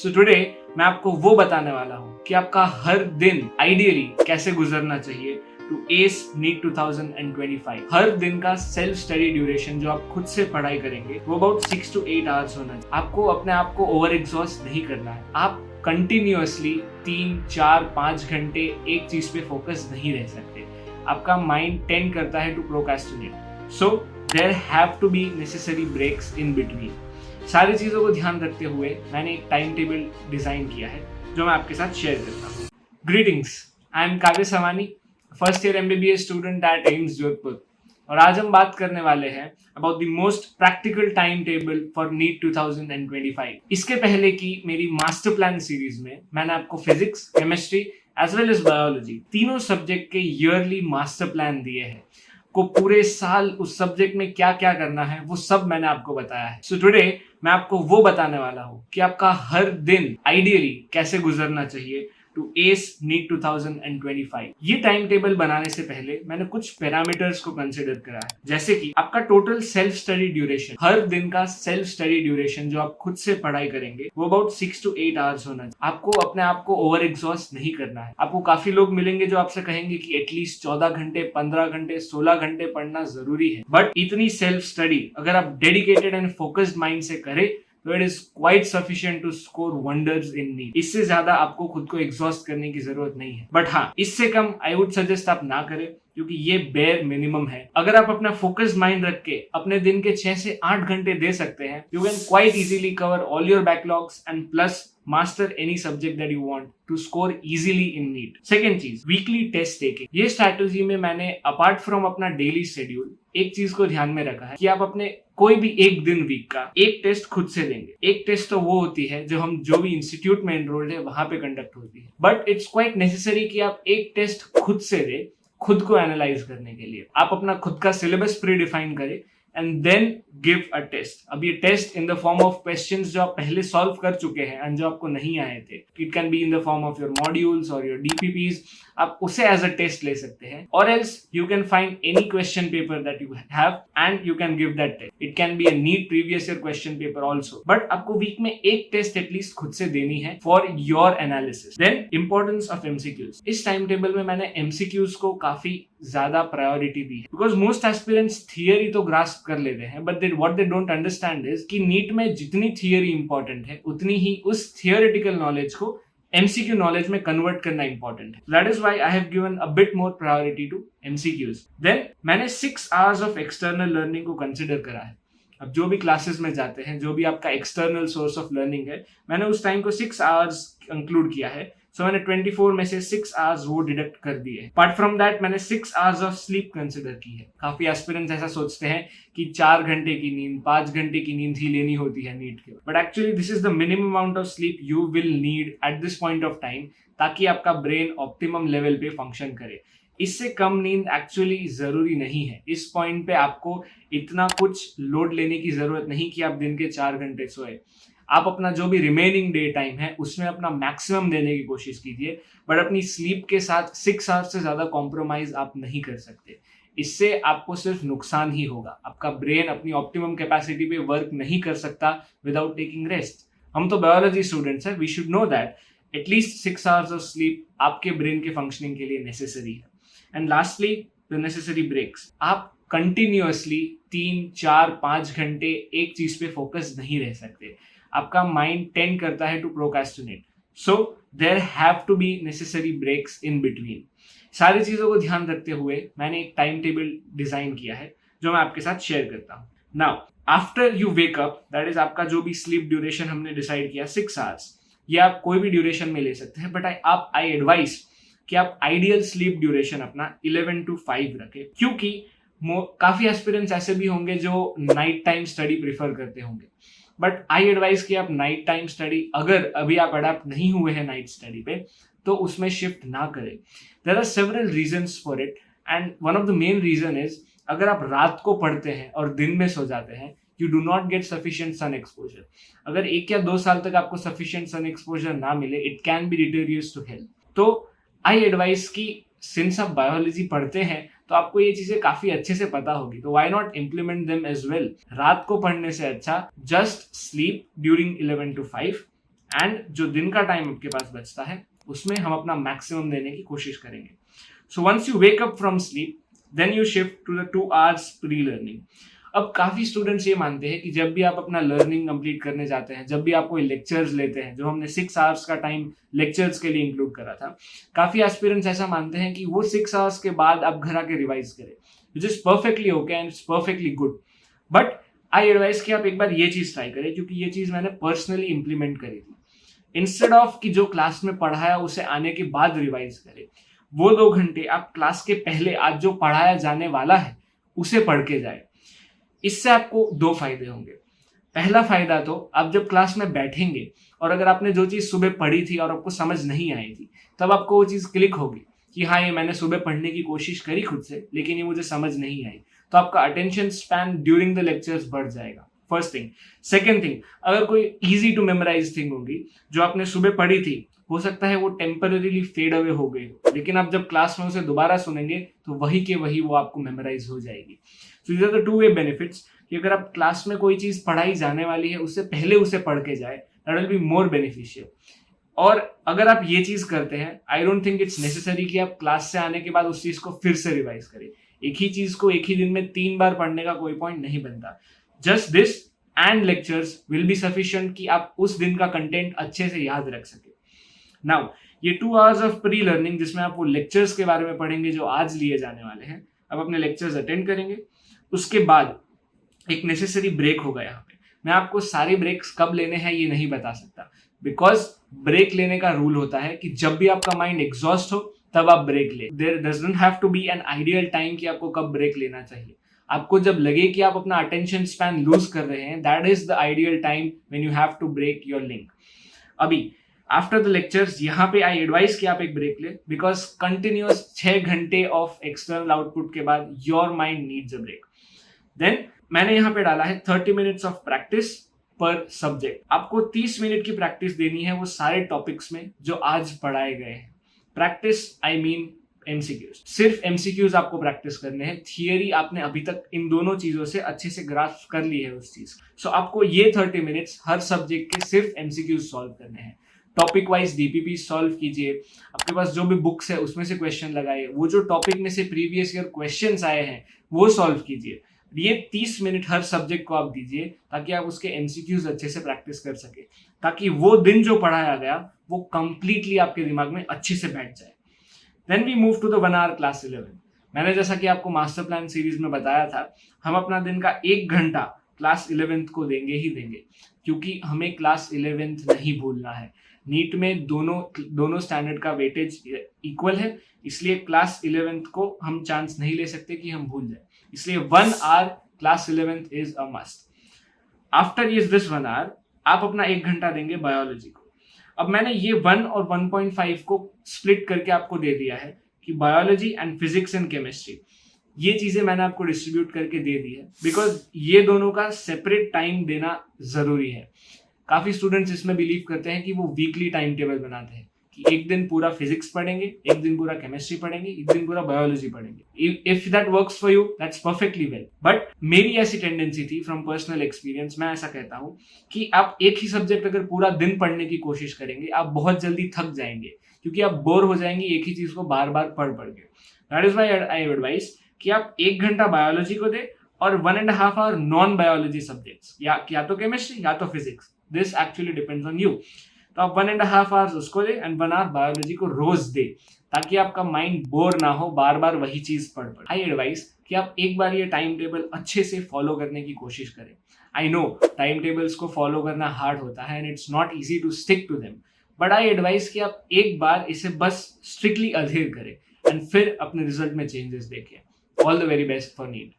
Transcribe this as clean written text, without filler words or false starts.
So today मैं आपको वो बताने वाला हूँ कि आपका हर दिन आइडियली कैसे गुजरना चाहिए टू एस नीट 2025। हर दिन का सेल्फ स्टडी ड्यूरेशन जो आप खुद से पढ़ाई करेंगे वो अबाउट 6 to 8 आवर्स होना चाहिए। आपको अपने आप को ओवर एग्जॉस्ट नहीं करना है। आप कंटिन्यूअसली 3, 4, 5 घंटे एक चीज पे फोकस नहीं रह सकते। आपका माइंड टेंड करता है to procrastinate. So there have to be necessary breaks in between. सारी चीजों को ध्यान रखते हुए मैंने एक टाइम टेबल डिजाइन किया है जो मैं आपके साथ शेयर करता हूँ। Greetings, I am Kavya Savani, first year MBBS student at AIIMS Jodhpur, और आज हम बात करने वाले हैं about the most practical time table for NEET 2025। इसके पहले की मेरी मास्टर प्लान सीरीज में मैंने आपको physics, chemistry as well as biology तीनों सब्जेक्ट के ईयरली मास्टर प्लान दिए हैं। को पूरे साल उस सब्जेक्ट में क्या क्या करना है वो सब मैंने आपको बताया है। सो टुडे मैं आपको वो बताने वाला हूँ कि आपका हर दिन आइडियली कैसे गुजरना चाहिए टू एस नीट 2025। ये टाइम टेबल बनाने से पहले मैंने कुछ पैरामीटर्स को कंसिडर करा है, जैसे कि आपका टोटल सेल्फ स्टडी ड्यूरेशन, हर दिन का सेल्फ स्टडी ड्यूरेशन जो आप खुद से पढ़ाई करेंगे वो अबाउट 6 to 8 आवर्स होना चाहिए। आपको अपने आप को ओवर एग्जॉस्ट नहीं करना है। आपको काफी लोग मिलेंगे जो आपसे कहेंगे कि एटलीस्ट 14 घंटे, 15 घंटे, 16 घंटे पढ़ना जरूरी है, बट इतनी सेल्फ स्टडी अगर आप डेडिकेटेड एंड फोकस्ड माइंड से करें तो it is quite sufficient to score wonders in NEET. इससे ज्यादा आपको खुद को एग्जॉस्ट करने की जरूरत नहीं है, बट हाँ, इससे कम आई वुड सजेस्ट आप ना करें, क्योंकि ये बेयर मिनिमम है। अगर आप अपना फोकस्ड माइंड रख के अपने दिन के 6 से 8 घंटे दे सकते हैं, you can quite easily cover all your backlogs and plus master any subject that you want to score easily in NEET. Second चीज, वीकली टेस्ट टेकिंग। ये स्ट्रैटेजी में मैंने अपार्ट फ्रॉम अपना डेली शेड्यूल एक चीज को ध्यान में रखा है कि आप अपने कोई भी एक दिन वीक का एक टेस्ट खुद से देंगे। एक टेस्ट तो वो होती है जो भी इंस्टीट्यूट में एनरोल्ड है वहां पे कंडक्ट होती है, बट इट्स क्वाइट नेसेसरी कि आप एक टेस्ट खुद से दे, खुद को एनालाइज करने के लिए। आप अपना खुद का सिलेबस प्री डिफाइन करें and then give a test. अब ये test in the form of questions जो आप पहले सॉल्व कर चुके हैं एंड जो आपको नहीं आए थे, it can be in the form of your modules और योर DPPs। आप उसे एज अ टेस्ट ले सकते हैं, और else you can find any question paper that you have and you can give that test. It can be a NEET previous year question paper also, but आपको week में एक test at least खुद से देनी है for your analysis. Then importance of MCQs। इस time table में मैंने MCQs को काफी ज्यादा प्रायोरिटी दी है, बिकॉज मोस्ट एस्पिरेंट्स थियरी तो ग्रास्प कर लेते हैं, but what they don't understand is कि नीट में जितनी थियरी इंपॉर्टेंट है उतनी ही उस थियोरेटिकल नॉलेज को MCQ नॉलेज में कन्वर्ट करना इंपॉर्टेंट है। That is why I have given a bit more priority to MCQs। Then मैंने 6 आवर्स ऑफ एक्सटर्नल लर्निंग को कंसिडर करा है। अब जो भी क्लासेस में जाते हैं, जो भी आपका एक्सटर्नल सोर्स ऑफ लर्निंग है, मैंने उस टाइम को 6 आवर्स इंक्लूड किया है। सो मैंने 24 में से 6 आवर्स वो डिडक्ट कर दिए। अपार्ट फ्रॉम दैट मैंने 6 आवर्स ऑफ स्लीप कंसिडर की है। काफी एस्पिरेंट्स ऐसा सोचते हैं कि 4 घंटे की नींद, 5 घंटे की नींद ही लेनी होती है नीट के, but actually this is the minimum amount of sleep you will need at this point of time, ताकि आपका ब्रेन ऑप्टिमम लेवल पे फंक्शन करे। इससे कम नींद एक्चुअली जरूरी नहीं है। इस पॉइंट पे आपको इतना कुछ लोड लेने की जरूरत नहीं कि आप दिन के 4 घंटे सोए। आप अपना जो भी रिमेनिंग डे टाइम है उसमें अपना मैक्सिमम देने की कोशिश कीजिए, बट अपनी स्लीप के साथ 6 आवर्स से ज्यादा कॉम्प्रोमाइज आप नहीं कर सकते। इससे आपको सिर्फ नुकसान ही होगा। आपका ब्रेन अपनी ऑप्टिमम कैपेसिटी पे वर्क नहीं कर सकता विदाउट टेकिंग रेस्ट। हम तो बायोलॉजी स्टूडेंट्स हैं, we should know that at least 6 hours of sleep आपके ब्रेन के फंक्शनिंग के लिए नेसेसरी है। And lastly, the necessary breaks. आप कंटिन्यूअसली 3, 4, 5 घंटे एक चीज पे फोकस नहीं रह सकते। आपका माइंड टेंड करता है to procrastinate. So there have to be necessary breaks in between. सारी चीजों को ध्यान रखते हुए मैंने एक टाइम टेबल डिजाइन किया है जो मैं आपके साथ शेयर करता हूँ। Now after you wake up, that is आपका जो भी स्लीप ड्यूरेशन हमने डिसाइड किया 6 आवर्स, ये आप कोई भी ड्यूरेशन में ले सकते हैं, बट आई एडवाइस कि आप आइडियल स्लीप ड्यूरेशन अपना 11 to 5 रखें, क्योंकि काफी एस्पिरेंट्स ऐसे भी होंगे जो नाइट टाइम स्टडी प्रीफर करते होंगे, बट आई एडवाइस कि आप नाइट टाइम स्टडी, अगर अभी आप अडेप्ट नहीं हुए हैं नाइट स्टडी पे, तो उसमें शिफ्ट ना करें। There are several reasons for it, and one of the main reason is अगर आप रात को पढ़ते हैं और दिन में सो जाते हैं, you do not get sufficient sun exposure. अगर 1 या 2 साल तक आपको सफिशिएंट सन एक्सपोजर ना मिले, it can be deleterious to health. तो आई एडवाइस कि सिंस आप बायोलॉजी पढ़ते हैं तो आपको ये चीजें काफी अच्छे से पता होगी, तो why not implement them as well. रात को पढ़ने से अच्छा just sleep during 11 to 5 and जो दिन का टाइम आपके पास बचता है उसमें हम अपना मैक्सिमम देने की कोशिश करेंगे. So once you wake up from sleep then you shift to the 2 hours pre learning. अब काफी स्टूडेंट्स ये मानते हैं कि जब भी आप अपना लर्निंग कंप्लीट करने जाते हैं, जब भी आप कोई लेक्चर्स लेते हैं, जो हमने 6 hours का टाइम लेक्चर्स के लिए इंक्लूड करा था, काफी एस्पिरेंट्स ऐसा मानते हैं कि वो 6 hours के बाद आप घर आके रिवाइज करें, which is perfectly okay and it's perfectly good. But I advise कि आप एक बार ये चीज ट्राई करें, क्योंकि ये चीज मैंने पर्सनली इंप्लीमेंट करी थी. इंस्टेड ऑफ कि जो क्लास में पढ़ाया उसे आने के बाद रिवाइज करें, वो 2 घंटे आप क्लास के पहले आज जो पढ़ाया जाने वाला है उसे पढ़ के जाए. इससे आपको 2 फायदे होंगे. पहला फायदा तो आप जब क्लास में बैठेंगे और अगर आपने जो चीज सुबह पढ़ी थी और आपको समझ नहीं आई थी, तब आपको वो चीज क्लिक होगी कि हाँ, ये मैंने सुबह पढ़ने की कोशिश करी खुद से, लेकिन ये मुझे समझ नहीं आई. तो आपका attention span during the lectures बढ़ जाएगा. First thing. सेकेंड थिंग, अगर कोई इजी टू मेमोराइज थिंग होगी जो आपने सुबह पढ़ी थी, हो सकता है वो टेम्पररीली फेड अवे हो गई हो, लेकिन आप जब क्लास में उसे दोबारा सुनेंगे तो वही के वही वो आपको मेमोराइज हो जाएगी. So these are the 2 way benefits कि अगर आप क्लास में कोई चीज पढ़ाई जाने वाली है उससे पहले उसे पढ़ के जाए, that will be more beneficial. और अगर आप ये चीज करते हैं, I don't think it's necessary कि आप क्लास से आने के बाद उस चीज को फिर से रिवाइज करें. एक ही चीज को एक ही दिन में 3 बार पढ़ने का कोई पॉइंट नहीं बनता. Just this and lectures will be sufficient कि आप उस दिन का कंटेंट अच्छे से याद रख सके. नाउ ये 2 hours ऑफ प्री लर्निंग जिसमें आप वो लेक्चर्स के बारे में पढ़ेंगे जो आज लिए जाने वाले हैं, आप अपने लेक्चर्स अटेंड करेंगे. उसके बाद एक नेसेसरी ब्रेक होगा. यहाँ पे मैं आपको सारे ब्रेक्स कब लेने हैं ये नहीं बता सकता, बिकॉज ब्रेक लेने का रूल होता है कि जब भी आपका माइंड एग्जॉस्ट हो तब आप ब्रेक ले. There doesn't have to be an ideal time कि आपको कब ब्रेक लेना चाहिए. आपको जब लगे कि आप अपना अटेंशन स्पैन लूज कर रहे हैं, that is the ideal time when you have to break your link. अभी आफ्टर द लेक्चर्स यहाँ पे आई एडवाइस कि आप एक ब्रेक ले, बिकॉज कंटिन्यूअस 6 घंटे ऑफ एक्सटर्नल आउटपुट के बाद your mind needs a break. Then मैंने यहाँ पे डाला है 30 minutes of practice per subject. आपको 30 मिनट की प्रैक्टिस देनी है वो सारे टॉपिक्स में जो आज पढ़ाए गए हैं. Practice I mean MCQs. सिर्फ एमसीक्यूज आपको प्रैक्टिस करने हैं. थियरी आपने अभी तक इन दोनों चीजों से अच्छे से ग्रास्प कर ली है उस चीज. सो आपको ये 30 मिनट्स हर सब्जेक्ट के सिर्फ एमसीक्यूज सॉल्व करने हैं. टॉपिक वाइज डीपीपी सॉल्व कीजिए. आपके पास जो भी बुक्स है उसमें से क्वेश्चन लगाइए. वो जो टॉपिक में से प्रीवियस ईयर क्वेश्चंस आए हैं वो सॉल्व कीजिए. ये 30 मिनट हर सब्जेक्ट को आप दीजिए ताकि आप उसके एमसीक्यूज अच्छे से प्रैक्टिस कर सके, ताकि वो दिन जो पढ़ाया गया वो कंप्लीटली आपके दिमाग में अच्छे से बैठ जाए. Then we move to the 1 hour class 11. मैंने जैसा कि आपको मास्टर प्लान सीरीज में बताया था, हम अपना दिन का 1 घंटा क्लास 11th को देंगे ही देंगे, क्योंकि हमें क्लास 11th नहीं भूलना है. नीट में दोनों स्टैंडर्ड का वेटेज इक्वल है, इसलिए क्लास 11th को हम चांस नहीं ले सकते कि हम भूल जाए. इसलिए 1 hour class 11th is a must. After this 1 hour आप अपना 1 घंटा देंगे बायोलॉजी को. अब मैंने ये 1 और 1.5 को स्प्लिट करके आपको दे दिया है कि biology and physics and chemistry, ये चीजें मैंने आपको डिस्ट्रीब्यूट करके दे दी है, बिकॉज ये दोनों का सेपरेट टाइम देना जरूरी है. काफी स्टूडेंट्स इसमें बिलीव करते हैं कि वो वीकली टाइम टेबल बनाते हैं कि एक दिन पूरा फिजिक्स पढ़ेंगे, एक दिन पूरा केमिस्ट्री पढ़ेंगे, एक दिन पूरा बायोलॉजी पढ़ेंगे. If that works for you that's perfectly well. But मेरी ऐसी टेंडेंसी थी फ्रॉम पर्सनल एक्सपीरियंस, मैं ऐसा कहता हूँ कि आप एक ही सब्जेक्ट अगर पूरा दिन पढ़ने की कोशिश करेंगे, आप बहुत जल्दी थक जाएंगे, क्योंकि आप बोर हो जाएंगे एक ही चीज को बार बार पढ़ के. That is why I advise कि आप 1 घंटा बायोलॉजी को दे और 1.5 hour नॉन बायोलॉजी सब्जेक्ट्स, या तो केमिस्ट्री या तो physics. This actually depends on you. तो आप 1.5 hours उसको दे एंड 1 hour बायोलॉजी को रोज दे, ताकि आपका माइंड बोर ना हो बार बार वही चीज पढ़. आई एडवाइस कि आप एक बार ये टाइम टेबल अच्छे से फॉलो करने की कोशिश करें. आई नो टाइम टेबल्स को फॉलो करना हार्ड होता है and it's not easy to stick to them, but I advise कि आप एक बार इसे बस स्ट्रिक्टली अधेर करें एंड फिर अपने रिजल्ट में चेंजेस देखें. All the very best for NEET.